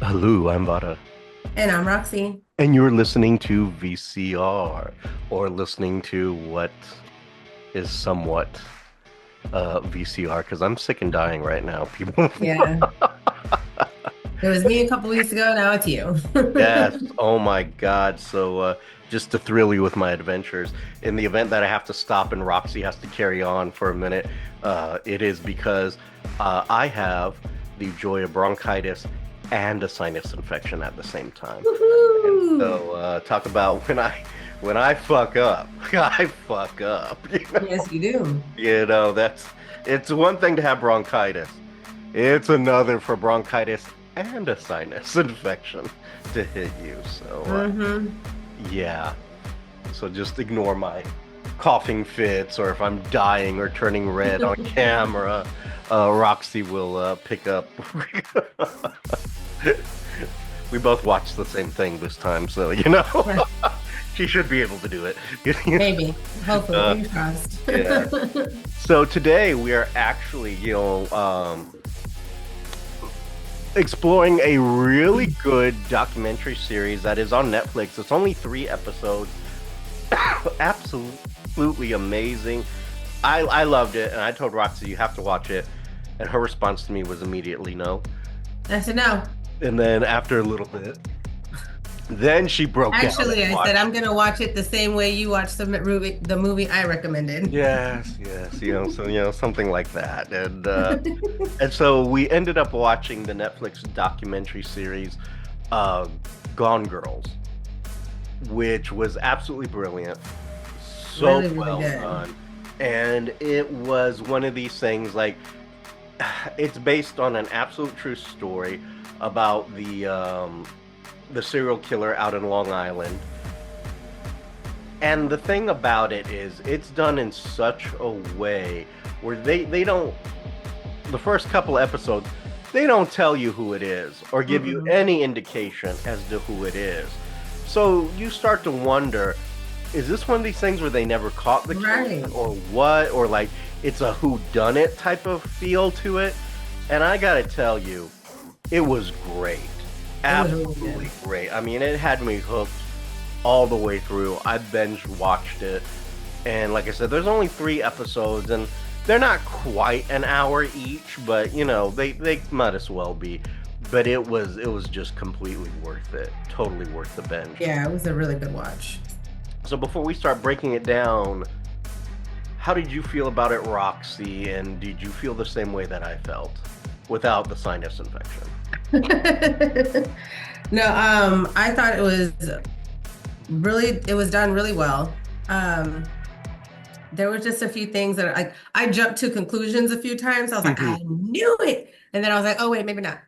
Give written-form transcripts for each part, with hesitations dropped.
Hello, I'm Vara, And I'm Roxy. and you're listening to VCR, or listening to what is somewhat VCR, because I'm sick and dying right now, people. Yeah. It was me a couple weeks ago. Now it's you. Yes, oh my God. Just to thrill you with my adventures, in the event that I have to stop and Roxy has to carry on for a minute, it is because I have the joy of bronchitis and a sinus infection at the same time. And Woohoo! so, talk about when I fuck up, I fuck up. Yes, you do. That's it's one thing to have bronchitis. It's another for bronchitis and a sinus infection to hit you. Mm-hmm. Yeah. So just ignore my coughing fits, or if I'm dying or turning red on camera, Roxy will pick up. We both watched the same thing this time, so Right. she should be able to do it. Maybe. Hopefully. Uh, Fingers crossed. yeah. So today we are actually, exploring a really good documentary series that is on Netflix. It's only 3 episodes. Absolutely amazing. I loved it, and I told Roxy you have to watch it, and her response to me was immediately no. I said no. And then after a little bit, then she broke down and Actually, I said watched. I'm gonna watch it the same way you watched the movie I recommended. Yes, yes, something like that. And so we ended up watching the Netflix documentary series uh Gone Girls, which was absolutely brilliant. So Really, really well good. done. And it was one of these things like it's based on an absolute true story about the serial killer out in Long Island. And the thing about it is it's done in such a way where they don't, the first couple episodes, they don't tell you who it is or give you Mm-mm. any indication as to who it is. So you start to wonder, is this one of these things where they never caught the killer Right. or what? Or like it's a who done it type of feel to it. And I gotta tell you, it was great. It was really good. Absolutely great. I mean, it had me hooked all the way through. I binge watched it. And like I said, there's only 3 episodes, and they're not quite an hour each, but they might as well be. But it was just completely worth it. Totally worth the binge. Yeah, it was a really good watch. So before we start breaking it down, how did you feel about it, Roxy? And did you feel the same way that I felt without the sinus infection? No, I thought it was done really well. Um, there were just a few things that I jumped to conclusions a few times. I was like, I knew it. And then I was like, oh wait, maybe not.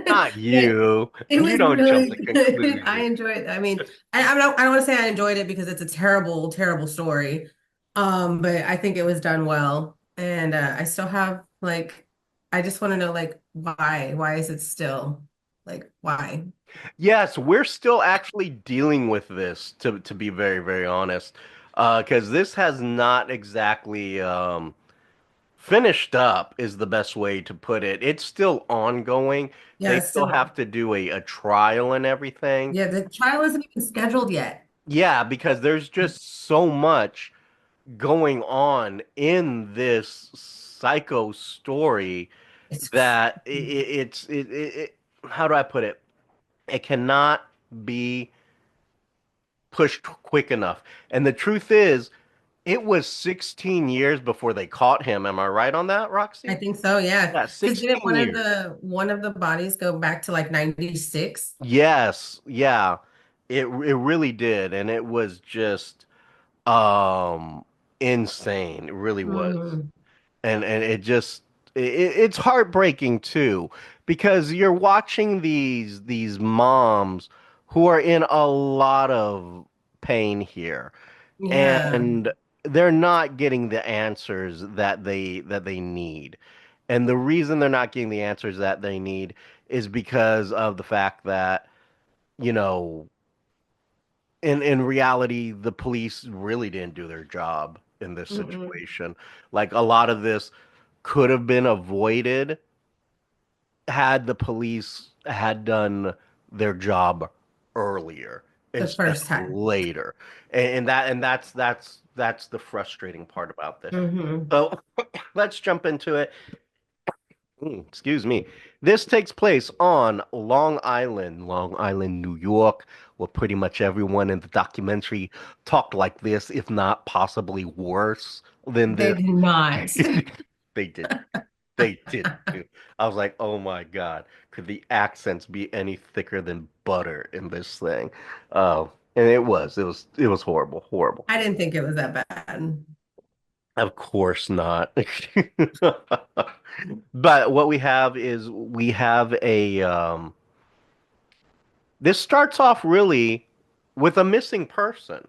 Not But you. it You was don't jump really to good. I conclusions. enjoyed it. I mean, I don't want to say I enjoyed it because it's a terrible, terrible story. But I think it was done well. And I still have like I just want to know like why? Why is it still like why? Yes, we're still actually dealing with this, to be very, very honest, because this has not exactly finished up, is the best way to put it. It's still ongoing. Yeah, They it's still still have to do a trial and everything. yeah, the trial isn't even scheduled yet. Yeah, because there's just so much going on in this psycho story It's that how do I put it? It cannot be pushed quick enough. And the truth is, it was 16 years before they caught him. Am I right on that, I Roxy? think so, yeah. Yeah, Because didn't 16 years. one of the bodies go back to like 96? Yes, yeah. It really did, and it was just um insane. It really was. Mm, And it's heartbreaking too, because you're watching these moms who are in a lot of pain here, yeah. and they're not getting the answers that they need. And the reason they're not getting the answers that they need is because of the fact that, you know, in reality, the police really didn't do their job in this Mm-mm. situation. Like, a lot of this could have been avoided had the police had done their job earlier The instead first of time. later. And that's the frustrating part about this. Hmm. So let's jump into it. Excuse me. This takes place on Long Island, New York, where pretty much everyone in the documentary talked like this, if not possibly worse than They this. did not. They did. They did too. I was like, oh my God, could the accents be any thicker than butter in this thing? And it was horrible, horrible. I didn't think it was that bad. Of course not. But what we have is we have this starts off really with a missing person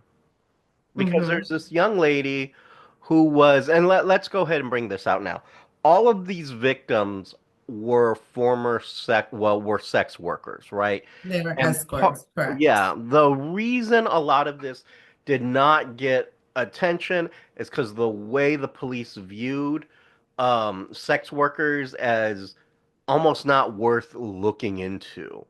because Hmm. there's this young lady who was, and let's go ahead and bring this out now. All of these victims were were sex workers, right? They were And part, escorts, correct. yeah, the reason a lot of this did not get attention is because the way the police viewed sex workers as almost not worth looking into,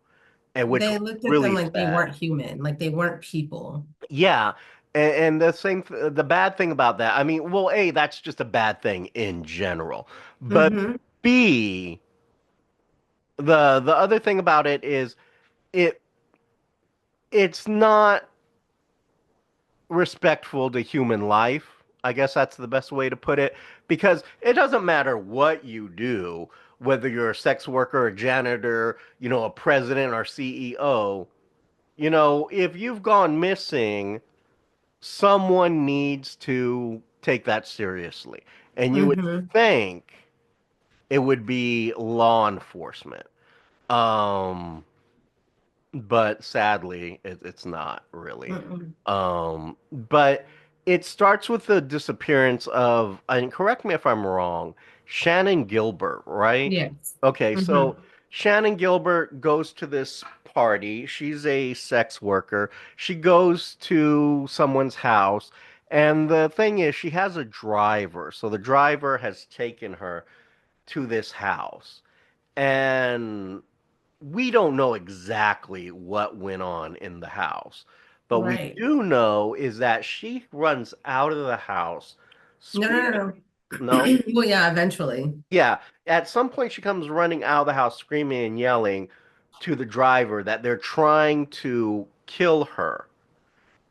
and which was They looked at them really like they sad. weren't human, like they weren't people. Yeah, and the bad thing about that, I mean, well, A, that's just a bad thing in general, but Hmm. B, the other thing about it is it it's not respectful to human life. I guess that's the best way to put it, because it doesn't matter what you do, whether you're a sex worker, a janitor, a president or CEO, if you've gone missing, someone needs to take that seriously. And you would Hmm. think it would be law enforcement. Um, but sadly, it's not really. Mm-mm. But it starts with the disappearance of, and correct me if I'm wrong, Shannon Gilbert, right? Yes. Okay, Hmm. so Shannon Gilbert goes to this party. She's a sex worker. She goes to someone's house, and the thing is, she has a driver. So the driver has taken her to this house. And we don't know exactly what went on in the house. But we Right. do know is that she runs out of the house No, no, screaming. no, No? no. Well, yeah, eventually. Yeah. At some point, she comes running out of the house screaming and yelling to the driver that they're trying to kill her,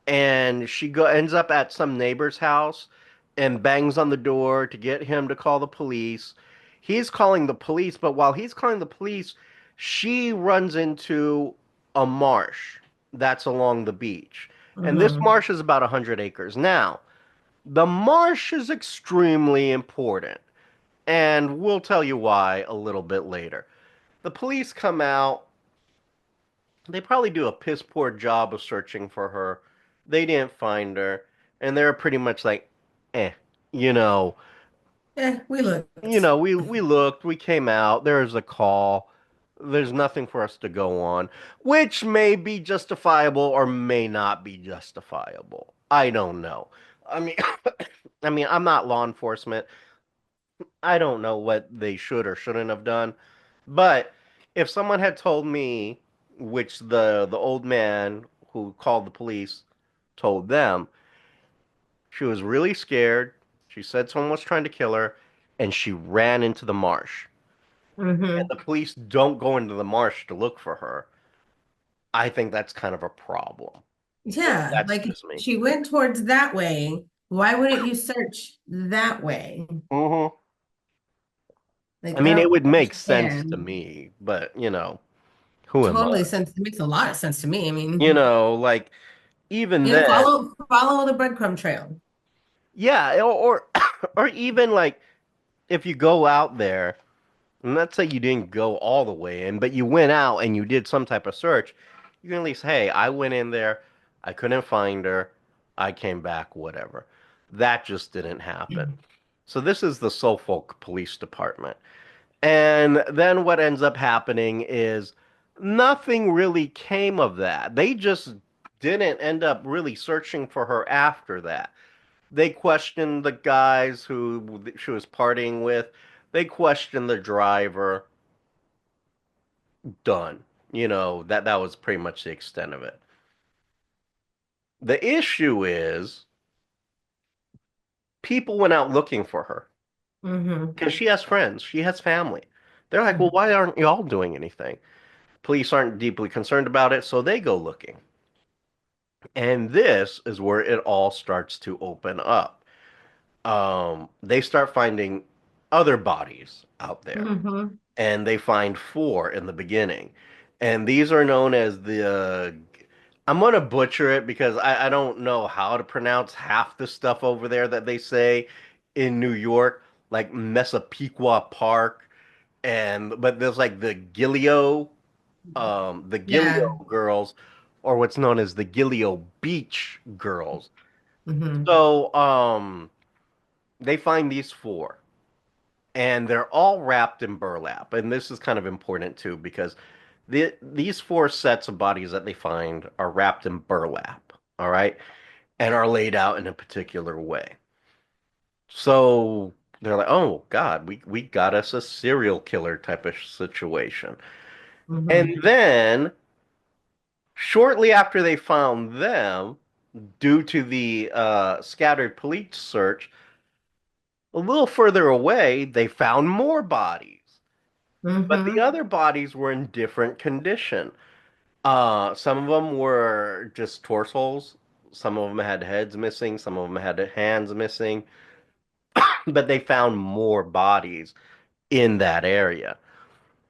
and ends up at some neighbor's house and bangs on the door to get him to call the police. He's calling the police, but while he's calling the police, she runs into a marsh that's along the beach. And this Hmm. marsh is about 100 acres. Now, the marsh is extremely important, and we'll tell you why a little bit later. The police come out. They probably do a piss poor job of searching for her. They didn't find her, and they're pretty much like, eh, you know, We looked. we looked, we came out, there's a call. There's nothing for us to go on, which may be justifiable or may not be justifiable. I don't know. I mean, I'm not law enforcement. I don't know what they should or shouldn't have done. But if someone had told me, which the old man who called the police told them, she was really scared. She said someone was trying to kill her, and she ran into the marsh. And Hmm. the police don't go into the marsh to look for her. I think that's kind of a problem. But Yeah, that's like just me. she went towards that way. Why wouldn't you search that way? hmm I Like I mean, it don't would make sense to understand. me, but who am I? Totally sense. It makes a lot of sense to me. I mean, Like even then, follow the breadcrumb trail. yeah, or or even like if you go out there, and let's say you didn't go all the way in, but you went out and you did some type of search, you can at least, hey, I went in there, I couldn't find her, I came back, whatever. That just didn't happen. So this is the Suffolk Police Department. And then what ends up happening is nothing really came of that. They just didn't end up really searching for her after that. They questioned the guys who she was partying with. They questioned the driver. done. That was pretty much the extent of it. The issue is people went out looking for her Mm-hmm. because she has friends, she has family. They're like, well, Mm-hmm. why aren't y'all doing anything? Police aren't deeply concerned about it, so they go looking. And this is where it all starts to open up. They start finding other bodies out there, Mm-hmm. and they find four in the beginning. And these are known as I'm gonna butcher it because I don't know how to pronounce half the stuff over there that they say in New York, like Massapequa Park, and but there's like the Yeah. Gileo girls, or what's known as the Gileo Beach girls. Mm-hmm. So, they find these four, and they're all wrapped in burlap. And this is kind of important too, because these four sets of bodies that they find are wrapped in burlap, all right, and are laid out in a particular way. So they're like, oh God, we got us a serial killer type of situation. And Mm-hmm. then shortly after they found them, due to the scattered police search, a little further away, they found more bodies. But the Mm-hmm. other bodies were in different condition. Some of them were just torsos. Some of them had heads missing. Some of them had hands missing. But they found more bodies in that area.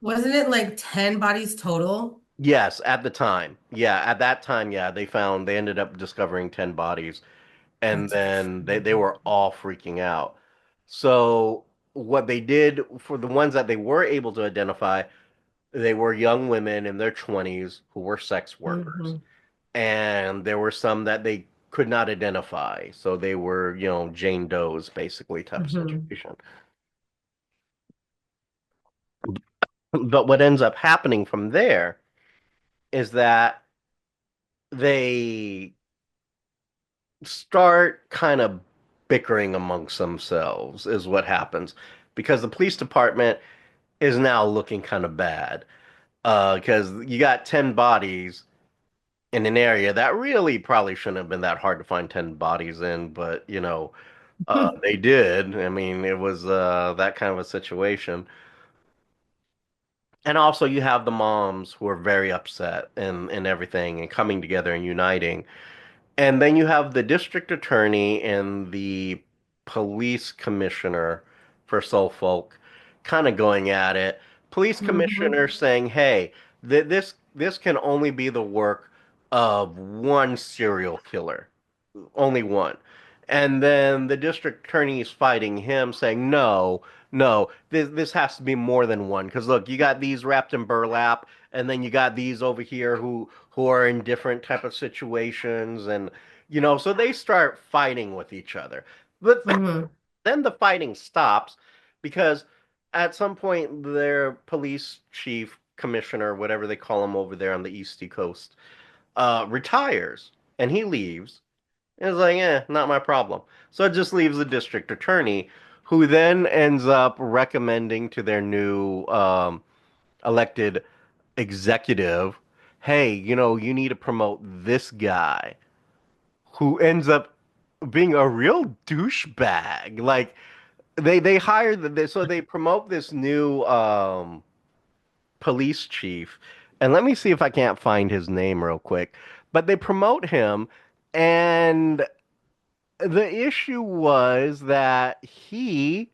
Wasn't it like 10 bodies total? Yes, at the time. Yeah, at that time, yeah, they ended up discovering 10 bodies, and That's then they crazy. were all freaking out. So what they did for the ones that they were able to identify, they were young women in their 20s who were sex workers. Mm-hmm. And there were some that they could not identify. So they were, Jane Doe's basically type of Mm-hmm. situation. But what ends up happening from there is that they start kind of bickering amongst themselves, is what happens. Because the police department is now looking kind of bad. Because you got 10 bodies in an area that really probably shouldn't have been that hard to find 10 bodies in, but they did. I mean, it was that kind of a situation. And also you have the moms who are very upset and everything and coming together and uniting. And then you have the district attorney and the police commissioner for Suffolk kind of going at it. Police Mm-hmm. commissioner saying, "Hey, this can only be the work of one serial killer, only one." And then the district attorney is fighting him, saying, "No, no, this has to be more than one. Because look, you got these wrapped in burlap, and then you got these over here who are in different type of situations, and so they start fighting with each other. But Mm-hmm. then the fighting stops because at some point their police chief, commissioner, whatever they call him over there on the East Coast, retires, and he leaves. And it's like, not my problem. So it just leaves the district attorney, who then ends up recommending to their new elected executive, hey, you need to promote this guy, who ends up being a real douchebag. Like they hire so they promote this new police chief, and let me see if I can't find his name real quick. But they promote him, and the issue was that he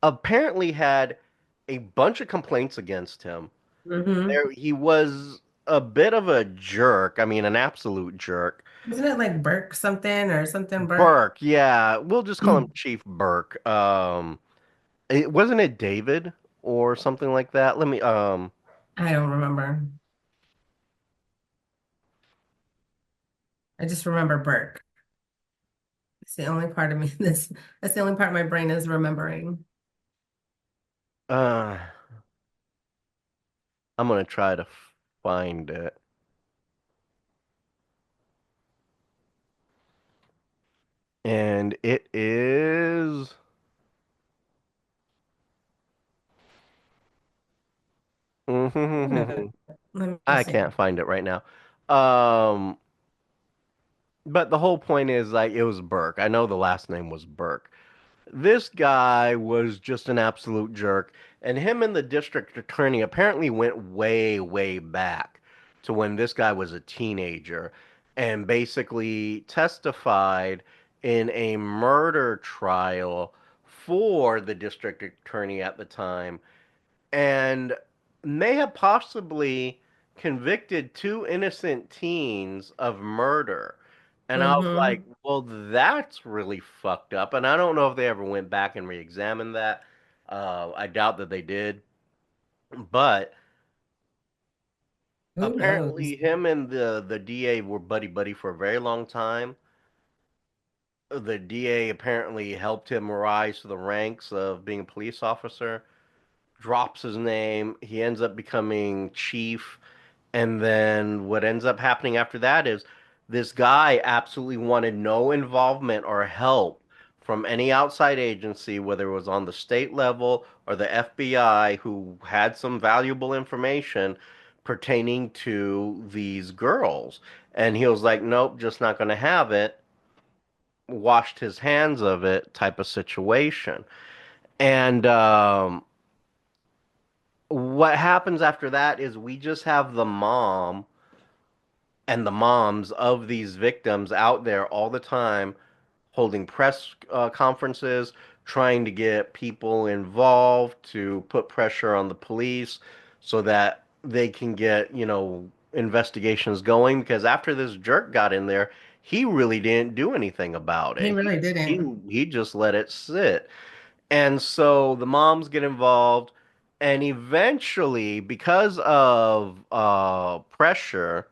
apparently had a bunch of complaints against him. Mm-hmm. He was a bit of a jerk. I mean, an absolute jerk. Isn't it like Burke something or something Burke? Burke, yeah, we'll just call him Chief Burke. Wasn't it David or something like that? Let me I don't remember. I just remember Burke. It's the only part of me that's the only part my brain is remembering. uh I'm gonna try to find it. And it is Let me I see. can't find it right now. Um, but the whole point is like it was Burke. I know the last name was Burke. This guy was just an absolute jerk, and him and the district attorney apparently went way, way back to when this guy was a teenager and basically testified in a murder trial for the district attorney at the time and may have possibly convicted two innocent teens of murder. And I was like, Mm-hmm. well, that's really fucked up. And I don't know if they ever went back and re-examined that. I doubt that they did. But Who knows? apparently, him and the DA were buddy buddy for a very long time. The DA apparently helped him rise to the ranks of being a police officer. Drops his name. He ends up becoming chief. And then what ends up happening after that is this guy absolutely wanted no involvement or help from any outside agency, whether it was on the state level or the FBI, who had some valuable information pertaining to these girls. And he was like, nope, just not going to have it. Washed his hands of it type of situation. And what happens after that is we just have the mom and the moms of these victims out there all the time holding press conferences, trying to get people involved to put pressure on the police so that they can get, investigations going. Because after this jerk got in there, he really didn't do anything about He it. really He didn't. he just let it sit. And so the moms get involved, and eventually, because of pressure,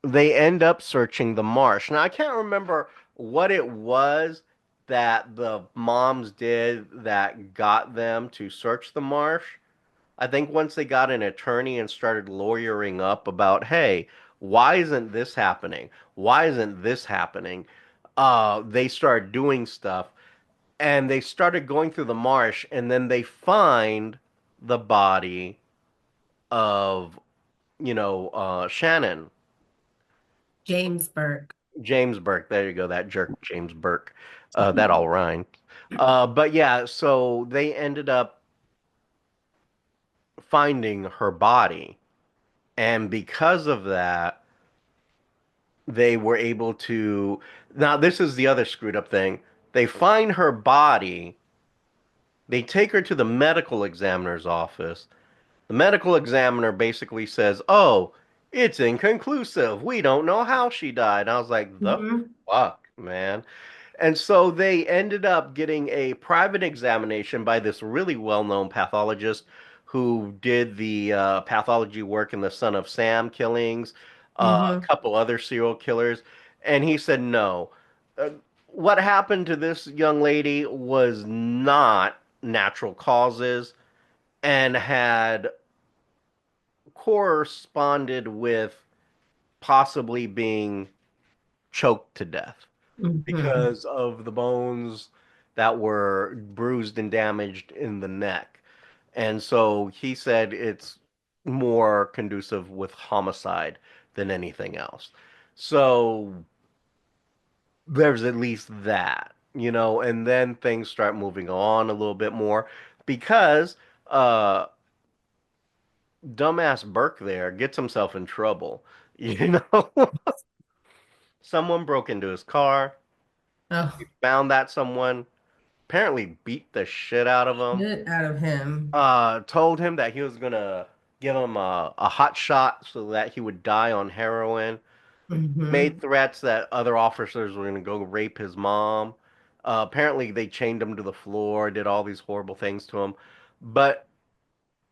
they end up searching the marsh. Now, I can't remember what it was that the moms did that got them to search the marsh. I think once they got an attorney and started lawyering up about, hey, why isn't this happening? Why isn't this happening? They started doing stuff and they started going through the marsh and then they find the body of, Shannon. James Burke. James Burke. There you go. That jerk, James Burke. That all rhymed. But yeah, so they ended up finding her body. And because of that, they were able to. Now, this is the other screwed up thing. They find her body. They take her to the medical examiner's office. The medical examiner basically says, oh, it's inconclusive. We don't know how she died. I was like, the Mm-hmm. fuck, man. And so they ended up getting a private examination by this really well-known pathologist who did the pathology work in the Son of Sam killings, a Mm-hmm. couple other serial killers, and he said no. Uh, what happened to this young lady was not natural causes and had corresponded with possibly being choked to death Mm-hmm. because of the bones that were bruised and damaged in the neck. And so he said it's more conducive with homicide than anything else. So there's at least that, and then things start moving on a little bit more because uh dumbass Burke there gets himself in trouble. You know, someone broke into his car, Oh, found that someone, apparently beat the shit out of him, get out of him. told him that he was gonna give him a hot shot so that he would die on heroin, made Mm-hmm. threats that other officers were gonna go rape his mom. Apparently they chained him to the floor, did all these horrible things to him. But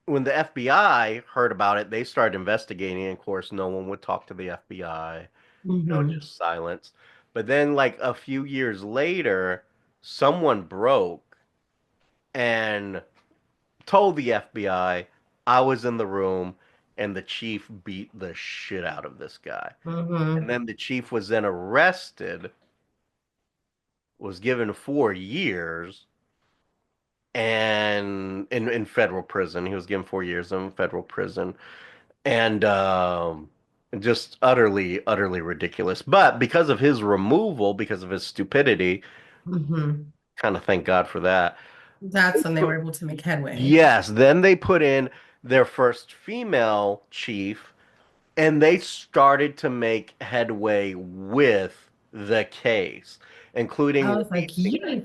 when the FBI heard about it, they started investigating. And of course, no one would talk to the FBI, Mm-hmm. just silence. But then, like a few years later, someone broke and told the FBI I was in the room and the chief beat the shit out of this guy. And Mm-hmm. then the chief was then arrested, was given 4 years, and in federal prison. He was given 4 years in federal prison, and just utterly ridiculous. But because of his removal, because of his stupidity, Hmm. kind of thank God for that. That's when they were able to make headway. Yes, then they put in their first female chief, and they started to make headway with the case, including I was like, releasing. yes,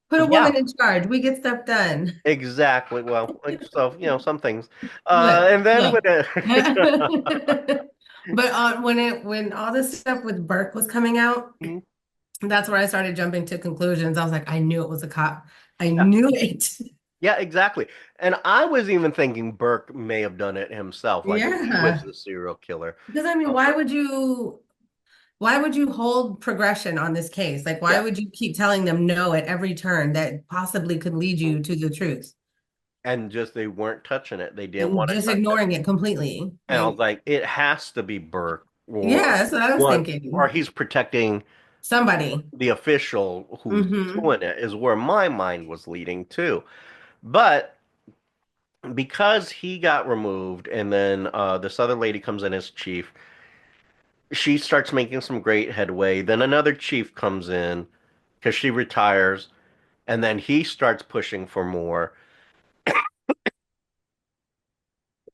put a Yeah, woman in charge. We get stuff done. exactly. Well, like so, some things. Look, And then look. with it, But when all this stuff with Burke was coming out, that's where I started jumping to conclusions. I was like, I knew it was a cop. I yeah, knew it. yeah, exactly. And I was even thinking Burke may have done it himself, like he was Yeah. the serial killer. Because I mean, why would you hold progression on this case? Like, why Yeah, would you keep telling them no at every turn that possibly could lead you to the truth? and just they weren't touching it. They didn't And want to just touch it. ignoring it completely. And I was Like, like, it has to be Burke, yeah, or that's what I was what, or thinking. he's protecting Somebody. the official who's Hmm. doing it, is where my mind was leading to. But because he got removed, and then this other lady comes in as chief, she starts making some great headway. Then another chief comes in because she retires, and then he starts pushing for more.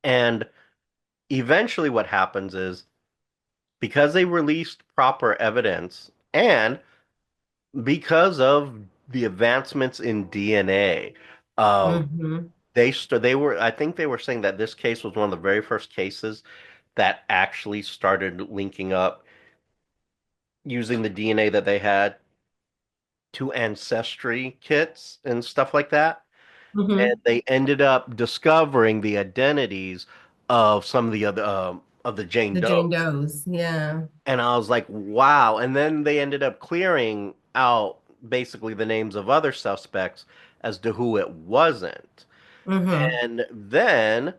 And eventually, what happens is because they released proper evidence and because of the advancements in DNA, Hmm. they were, I think they were saying that this case was one of the very first cases that actually started linking up using the DNA that they had to ancestry kits and stuff like that. And Hmm. they ended up discovering the identities of some of the other of the Jane The Jane Does. Does. Yeah. And I was like, wow. And then they ended up clearing out basically the names of other suspects as to who it wasn't. Hmm. And then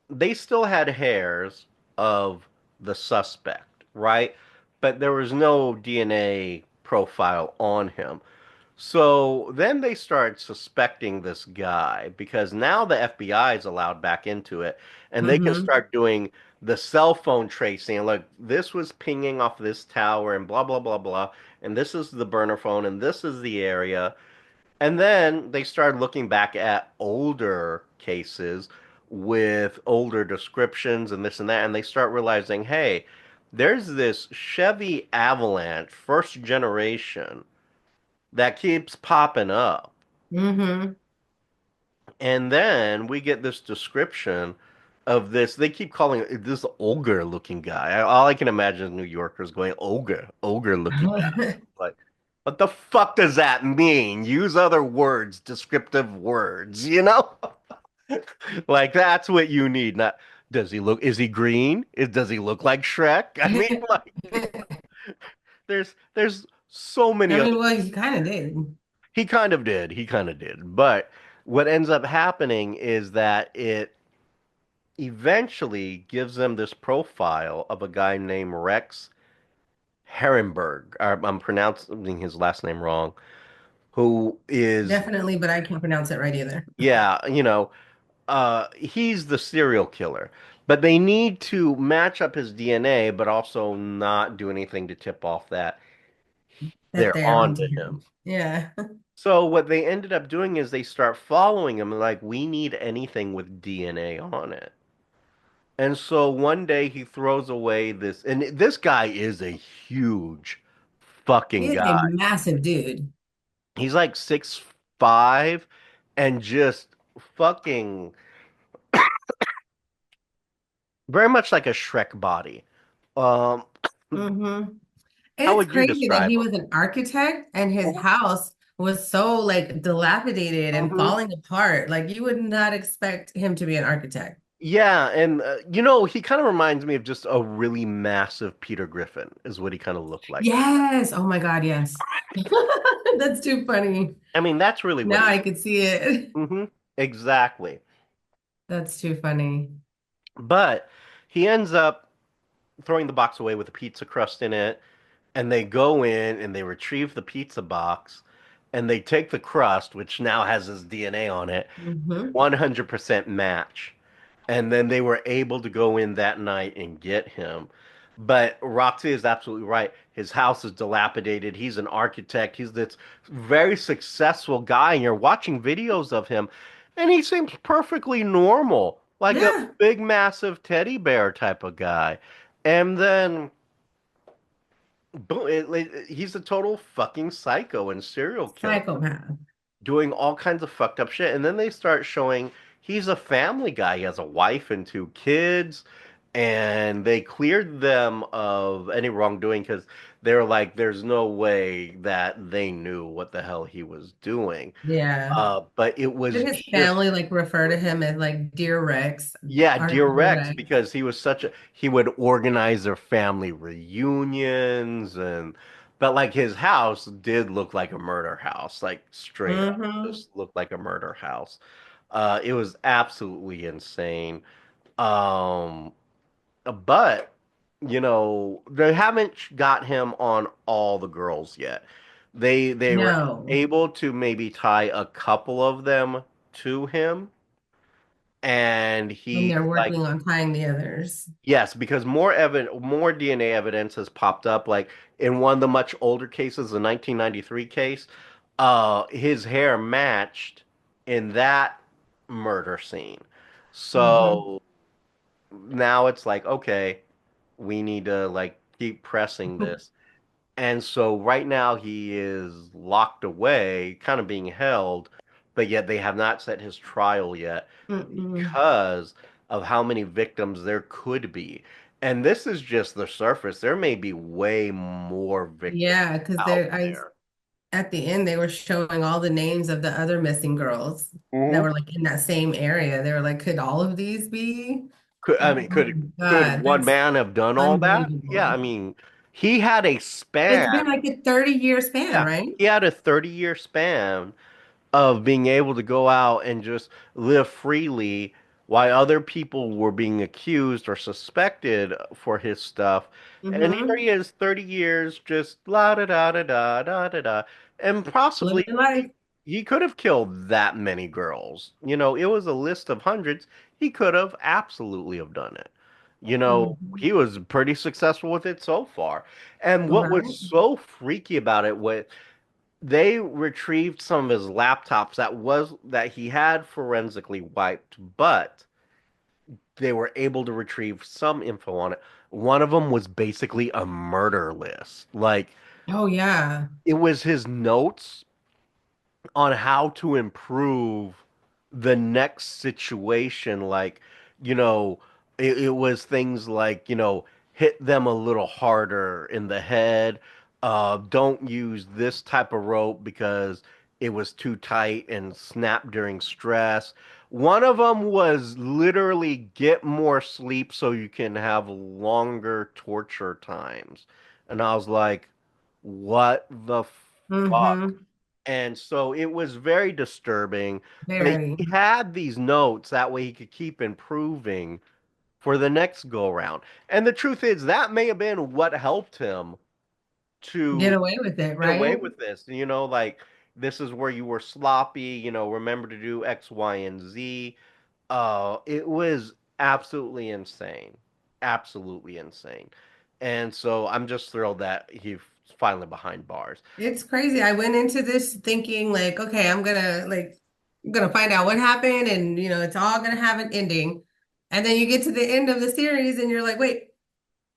they still had hairs of the suspect, right? But there was no DNA profile on him. So then they start suspecting this guy because now the FBI is allowed back into it, and they can Hmm. start doing the cell phone tracing. Like this was pinging off this tower and blah blah blah blah, and this is the burner phone and this is the area. And then they started looking back at older cases with older descriptions and this and that, and they start realizing, hey, there's this Chevy Avalanche first generation that keeps popping up. Hmm. And then we get this description of this. They keep calling it this ogre looking guy. All I can imagine is New Yorkers going, ogre looking guy. Like, what the fuck does that mean? Use other words, descriptive words, you know? Like, that's what you need. Not, is he green? Does he look like Shrek? I mean, like, there's so many I other. mean, well, you kind of did. He kind of did. He kind of did. But what ends up happening is that it eventually gives them this profile of a guy named Rex Herrenberg. I'm pronouncing his last name wrong. Who is, Definitely, but I can't pronounce it right either. yeah, he's the serial killer. But they need to match up his DNA, but also not do anything to tip off that That they're they're on onto to him. him. Yeah. So what they ended up doing is they start following him like we need anything with DNA on it. And so one day he throws away this, and this guy is a huge He fucking is a guy. massive dude. He's like 6'5" and just fucking very much like a Shrek body. Um, Hmm. how It's would you crazy that describe he was an architect and his house was so like dilapidated and him? falling apart. Like you would not expect him to be an architect. Yeah, and he kind of reminds me of just a really massive Peter Griffin, is what he kind of looked like. Yes. Oh my God, yes. That's too funny. I mean, that's really what Now he I could see it. hmm exactly. That's too funny. But he ends up throwing the box away with a pizza crust in it, and they go in and they retrieve the pizza box, and they take the crust, which now has his DNA on it, Hmm. 100% match. And then they were able to go in that night and get him. But Roxy is absolutely right. His house is dilapidated. He's an architect. He's this very successful guy, and you're watching videos of him, and he seems perfectly normal, like a Yeah. big, massive teddy bear type of guy. And then he's a total fucking psycho and serial killer Psychopath. doing all kinds of fucked up shit. And then they start showing he's a family guy. He has a wife and two kids. And they cleared them of any wrongdoing because they're like, there's no way that they knew what the hell he was doing. Yeah. But it was Did his just family like refer to him as like Dear Rex yeah, or Dear Dear Rex, Rex? because he was such a he would organize their family reunions and but like his house did look like a murder house, like straight up Hmm. just looked like a murder house. It was absolutely insane. Um, but they haven't got him on all the girls yet. They were No. able to maybe tie a couple of them to him, and And he they're like working on tying the others. yes, because more DNA evidence has popped up. Like in one of the much older cases, the 1993 case, his hair matched in that murder scene. Hmm. So now it's like, okay, we need to like keep pressing this. And so right now he is locked away, kind of being held, but yet they have not set his trial yet Mm-mm. because of how many victims there could be. And this is just the surface. There may be way more victims Yeah, because out they're I there. at the end they were showing all the names of the other missing girls that Hmm. were like in that same area. They were like, could all of these be? I Oh mean, my could God, one that's man have done all that? Yeah, I unbelievable. mean, he had a It's span. been like a 30-year span, Yeah, right? he had a 30-year span of being able to go out and just live freely while other people were being accused or suspected for his stuff. And here Mm-hmm. he is, 30 years, just la da da da da da da da. And Living possibly life. he could have killed that many girls. It was a list of hundreds. He could have absolutely have done it. Mhm. He was pretty successful with it so far. And what was Right. so freaky about it was they retrieved some of his laptops that he had forensically wiped, but they were able to retrieve some info on it. One of them was basically a murder list. Like Oh yeah. it was his notes on how to improve the next situation. Like, you know, it was things like, hit them a little harder in the head. Don't use this type of rope because it was too tight and snapped during stress. One of them was literally get more sleep so you can have longer torture times. And I was like, what the fuck? Mm-hmm. And so it was very disturbing, but Very. he had these notes that way he could keep improving for the next go round. And the truth is that may have been what helped him Get to away with it, get away right? with this. Like this is where you were sloppy, remember to do X, Y, and Z. It was absolutely insane. Absolutely insane. And so I'm just thrilled that he's finally behind bars. It's crazy. I went into this thinking like, okay, I'm gonna find out what happened and it's all gonna have an ending. And then you get to the end of the series and you're like, wait,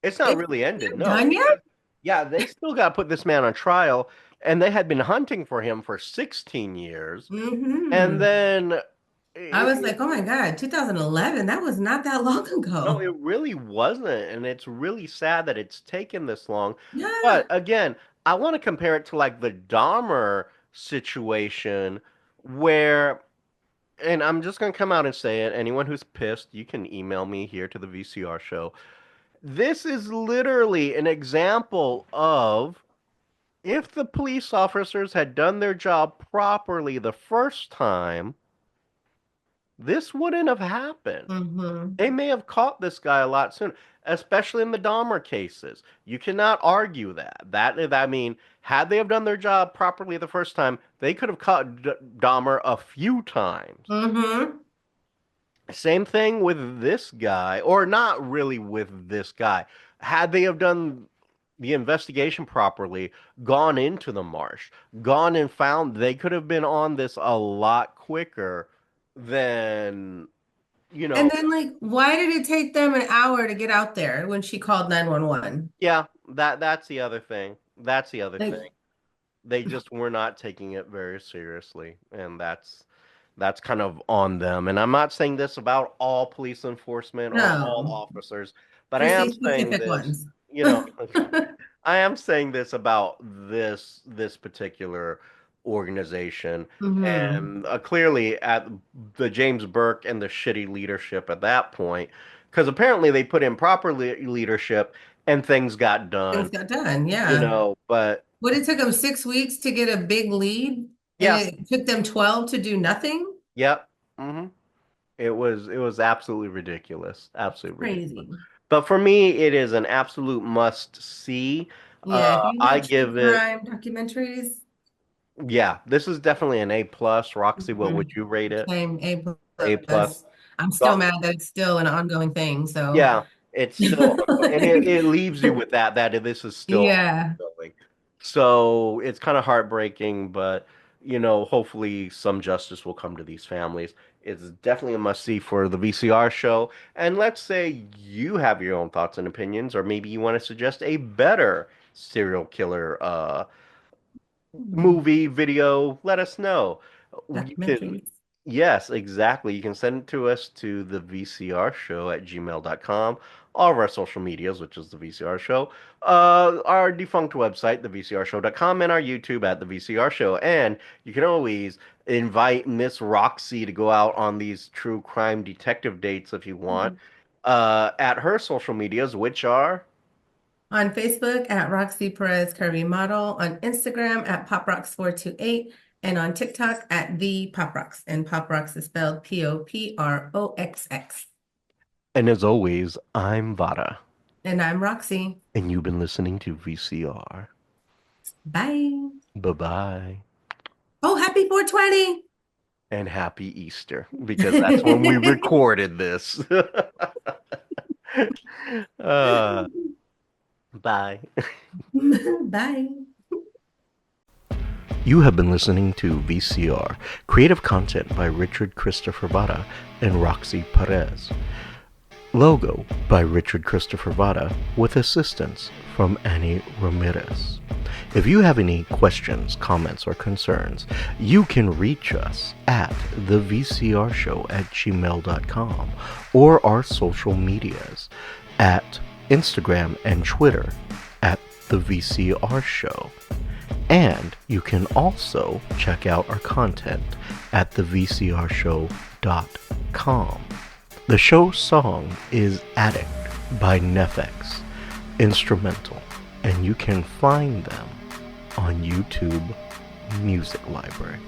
It's not it's really ended, not no, done yet? because yeah, they still got to put this man on trial, and they had been hunting for him for 16 years, and Hmm. then I was it, like, oh my God, 2011, that was not that long no, ago. it really wasn't, and it's really sad that it's taken this long. Yeah. But again, I want to compare it to like the Dahmer situation, where, and I'm just gonna come out and say it. Anyone who's pissed, you can email me here to the VCR show. This is literally an example of if the police officers had done their job properly the first time, this wouldn't have happened. Hmm. They may have caught this guy a lot sooner, especially in the Dahmer cases. You cannot argue that. I mean, had they have done their job properly the first time, they could have caught Dahmer a few times. Hmm. Same thing with this guy, or not really with this guy. Had they have done the investigation properly, gone into the marsh, gone and found, they could have been on this a lot quicker than, you And know, then, like, why did it take them an hour to get out there when she called 911? yeah, that's the other thing. That's the other Like, thing. They just were not taking it very seriously, and that's kind of on them. And I'm not saying this about all police enforcement or all no, officers, but I just am these saying specific this, ones. you know, I am saying this about this particular organization, Hmm. and clearly at the James Burke and the shitty leadership at that point, because apparently they put in proper leadership and things got Things done, got done. Yeah. but What, it took them 6 weeks to get a big lead, and yeah, it took them 12 to do nothing? yep. It was absolutely ridiculous. Absolutely ridiculous. Crazy. But for me, it is an absolute must see. Yeah, if you I like true give it, crime documentaries, yeah, this is definitely an A plus. Roxy, what would mhm, you rate it? same A A plus. plus. I'm still Go- mad that it's still an ongoing thing. So, Yeah, it's still, and it leaves you with that this is still yeah. ongoing. So it's kind of heartbreaking, but hopefully some justice will come to these families. It's definitely a must see for the VCR show. And let's say you have your own thoughts and opinions, or maybe you want to suggest a better serial killer movie, video, let us know. You can, Documentaries. yes, exactly. You can send it to us to the VCR show at gmail.com. All of our social medias, which is the VCR show, our defunct website, thevcrshow.com, and our YouTube at the VCR show. And you can always invite Miss Roxy to go out on these true crime detective dates if you want, at her social medias, which are, On Facebook at Roxy Perez Curvy Model, on Instagram at PopRocks428, and on TikTok at the Pop Rocks. And Pop Rocks is spelled POPROXX. and as always, I'm Vara, And I'm Roxy. and you've been listening to VCR. Bye. Bye bye. Oh, happy 420. And happy Easter because that's when we recorded this. uh, bye. Bye. You have been listening to VCR, creative content by Richard Christopher Vara and Roxy Perez. Logo by Richard Christopher Vara with assistance from Annie Ramirez. If you have any questions, comments, or concerns, you can reach us at thevcrshow@gmail.com or our social medias at Instagram and Twitter at the VCR Show. And you can also check out our content at thevcrshow.com. The show's song is Addict by Nefex, instrumental, and you can find them on YouTube Music Library.